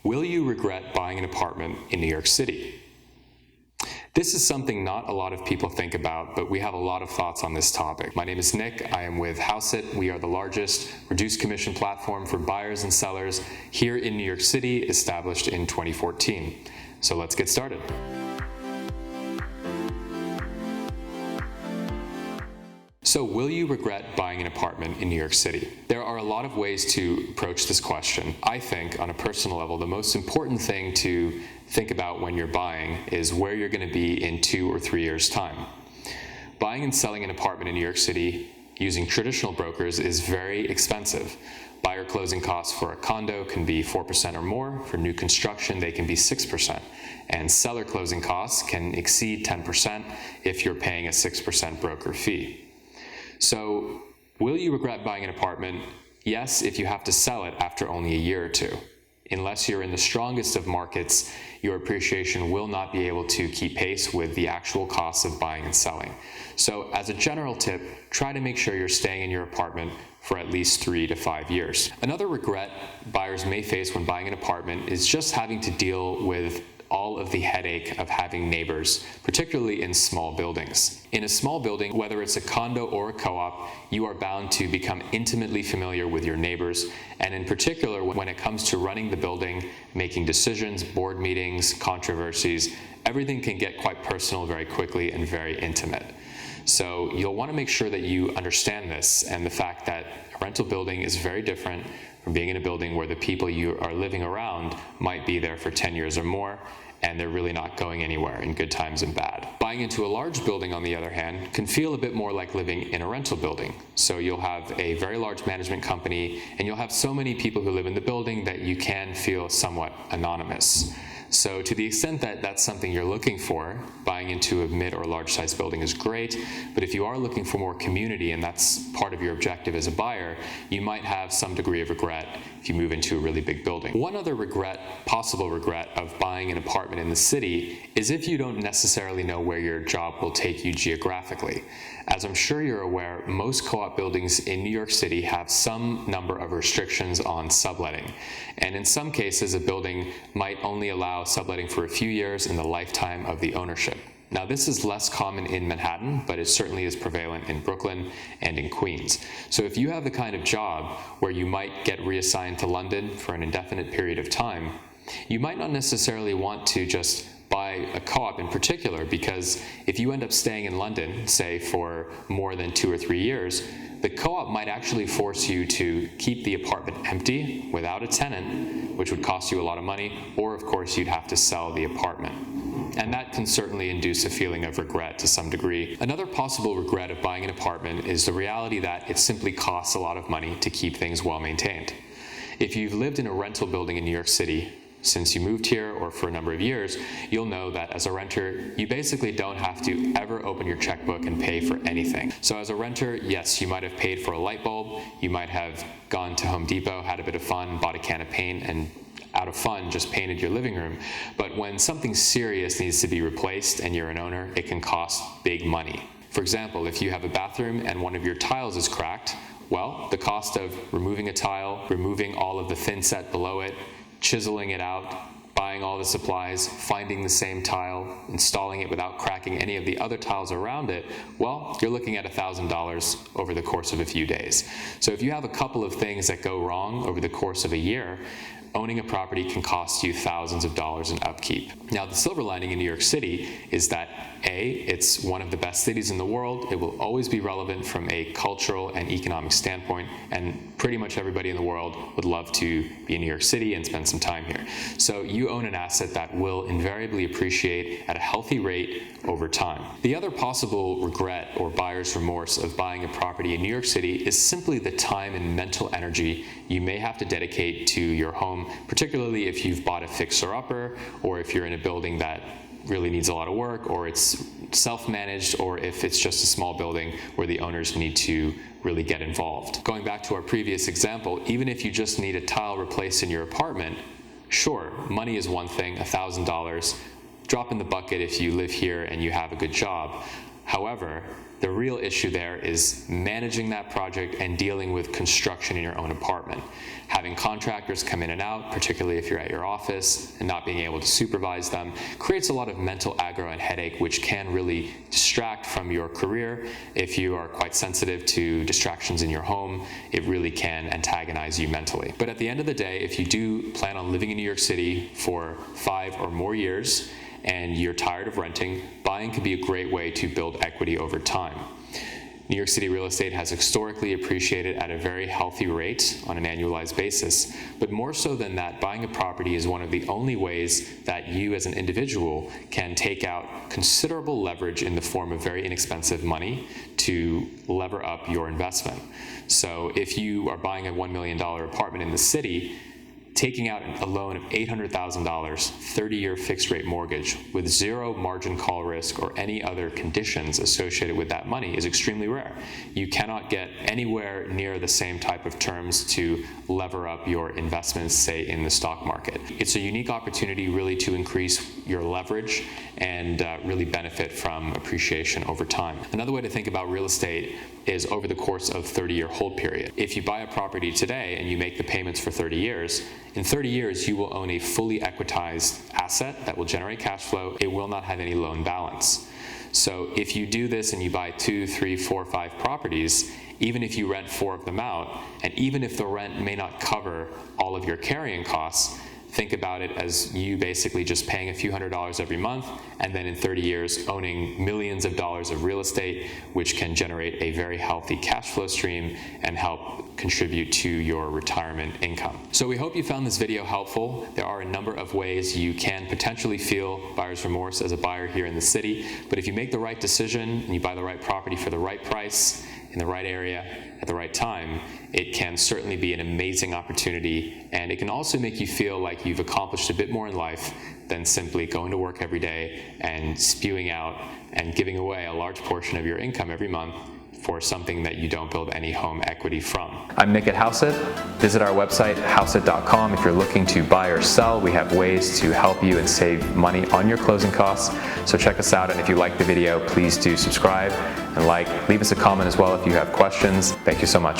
Will you regret buying an apartment in New York City? This is something not a lot of people think about, but we have a lot of thoughts on this topic. My name is Nick. I am with Houseit. We are the largest reduced commission platform for buyers and sellers here in New York City, established in 2014. So let's get started. So will you regret buying an apartment in New York City? There are a lot of ways to approach this question. I think on a personal level, the most important thing to think about when you're buying is where you're going to be in 2 or 3 years' time. Buying and selling an apartment in New York City using traditional brokers is very expensive. Buyer closing costs for a condo can be 4% or more. For new construction, they can be 6%. And seller closing costs can exceed 10% if you're paying a 6% broker fee. So, will you regret buying an apartment? Yes, if you have to sell it after only a year or two. Unless you're in the strongest of markets, your appreciation will not be able to keep pace with the actual costs of buying and selling. So, as a general tip, try to make sure you're staying in your apartment for at least 3 to 5 years. Another regret buyers may face when buying an apartment is just having to deal with all of the headache of having neighbors, particularly in small buildings. In a small building, whether it's a condo or a co-op, you are bound to become intimately familiar with your neighbors, and in particular, when it comes to running the building, making decisions, board meetings, controversies, everything can get quite personal very quickly and very intimate. So you'll want to make sure that you understand this and the fact that a rental building is very different from being in a building where the people you are living around might be there for 10 years or more, and they're really not going anywhere in good times and bad. Buying into a large building, on the other hand, can feel a bit more like living in a rental building. So you'll have a very large management company, and you'll have so many people who live in the building that you can feel somewhat anonymous. So to the extent that that's something you're looking for, buying into a mid or large size building is great, but if you are looking for more community and that's part of your objective as a buyer, you might have some degree of regret if you move into a really big building. One other possible regret of buying an apartment in the city is if you don't necessarily know where your job will take you geographically. As I'm sure you're aware, most co-op buildings in New York City have some number of restrictions on subletting. And in some cases, a building might only allow subletting for a few years in the lifetime of the ownership. Now, this is less common in Manhattan, but it certainly is prevalent in Brooklyn and in Queens. So if you have the kind of job where you might get reassigned to London for an indefinite period of time, you might not necessarily want to just buy a co-op in particular, because if you end up staying in London, say for more than 2 or 3 years, the co-op might actually force you to keep the apartment empty without a tenant, which would cost you a lot of money, or of course you'd have to sell the apartment. And that can certainly induce a feeling of regret to some degree. Another possible regret of buying an apartment is the reality that it simply costs a lot of money to keep things well maintained. If you've lived in a rental building in New York City since you moved here or for a number of years, you'll know that as a renter, you basically don't have to ever open your checkbook and pay for anything. So as a renter, yes, you might have paid for a light bulb, you might have gone to Home Depot, had a bit of fun, bought a can of paint, and out of fun just painted your living room. But when something serious needs to be replaced and you're an owner, it can cost big money. For example, if you have a bathroom and one of your tiles is cracked, well, the cost of removing a tile, removing all of the thin set below it, chiseling it out, buying all the supplies, finding the same tile, installing it without cracking any of the other tiles around it, well, you're looking at $1,000 over the course of a few days. So if you have a couple of things that go wrong over the course of a year, owning a property can cost you thousands of dollars in upkeep. Now, the silver lining in New York City is that A, it's one of the best cities in the world. It will always be relevant from a cultural and economic standpoint, and pretty much everybody in the world would love to be in New York City and spend some time here. So you own an asset that will invariably appreciate at a healthy rate over time. The other possible regret or buyer's remorse of buying a property in New York City is simply the time and mental energy you may have to dedicate to your home, particularly if you've bought a fixer-upper or if you're in a building that really needs a lot of work, or it's self-managed, or if it's just a small building where the owners need to really get involved. Going back to our previous example, even if you just need a tile replaced in your apartment, sure, money is one thing, $1,000, drop in the bucket if you live here and you have a good job. However, the real issue there is managing that project and dealing with construction in your own apartment. Having contractors come in and out, particularly if you're at your office, and not being able to supervise them, creates a lot of mental aggro and headache, which can really distract from your career. If you are quite sensitive to distractions in your home, it really can antagonize you mentally. But at the end of the day, if you do plan on living in New York City for 5 or more years, and you're tired of renting, buying can be a great way to build equity over time. New York City real estate has historically appreciated at a very healthy rate on an annualized basis, but more so than that, buying a property is one of the only ways that you as an individual can take out considerable leverage in the form of very inexpensive money to lever up your investment. So if you are buying a $1 million apartment in the city, taking out a loan of $800,000, 30-year fixed-rate mortgage with zero margin call risk or any other conditions associated with that money is extremely rare. You cannot get anywhere near the same type of terms to lever up your investments, say, in the stock market. It's a unique opportunity really to increase your leverage and really benefit from appreciation over time. Another way to think about real estate is over the course of 30-year hold period. If you buy a property today and you make the payments for 30 years, in 30 years you will own a fully equitized asset that will generate cash flow. It will not have any loan balance. So if you do this and you buy 2, 3, 4, 5 properties, even if you rent 4 of them out, and even if the rent may not cover all of your carrying costs, think about it as you basically just paying a few $100s every month, and then in 30 years owning millions of dollars of real estate, which can generate a very healthy cash flow stream and help contribute to your retirement income. So we hope you found this video helpful. There are a number of ways you can potentially feel buyer's remorse as a buyer here in the city, but if you make the right decision and you buy the right property for the right price, in the right area, at the right time, it can certainly be an amazing opportunity, and it can also make you feel like you've accomplished a bit more in life than simply going to work every day and spewing out and giving away a large portion of your income every month for something that you don't build any home equity from. I'm Nick at Houseit. Visit our website, houseit.com. If you're looking to buy or sell, we have ways to help you and save money on your closing costs. So check us out, and if you like the video, please do subscribe and like. Leave us a comment as well if you have questions. Thank you so much.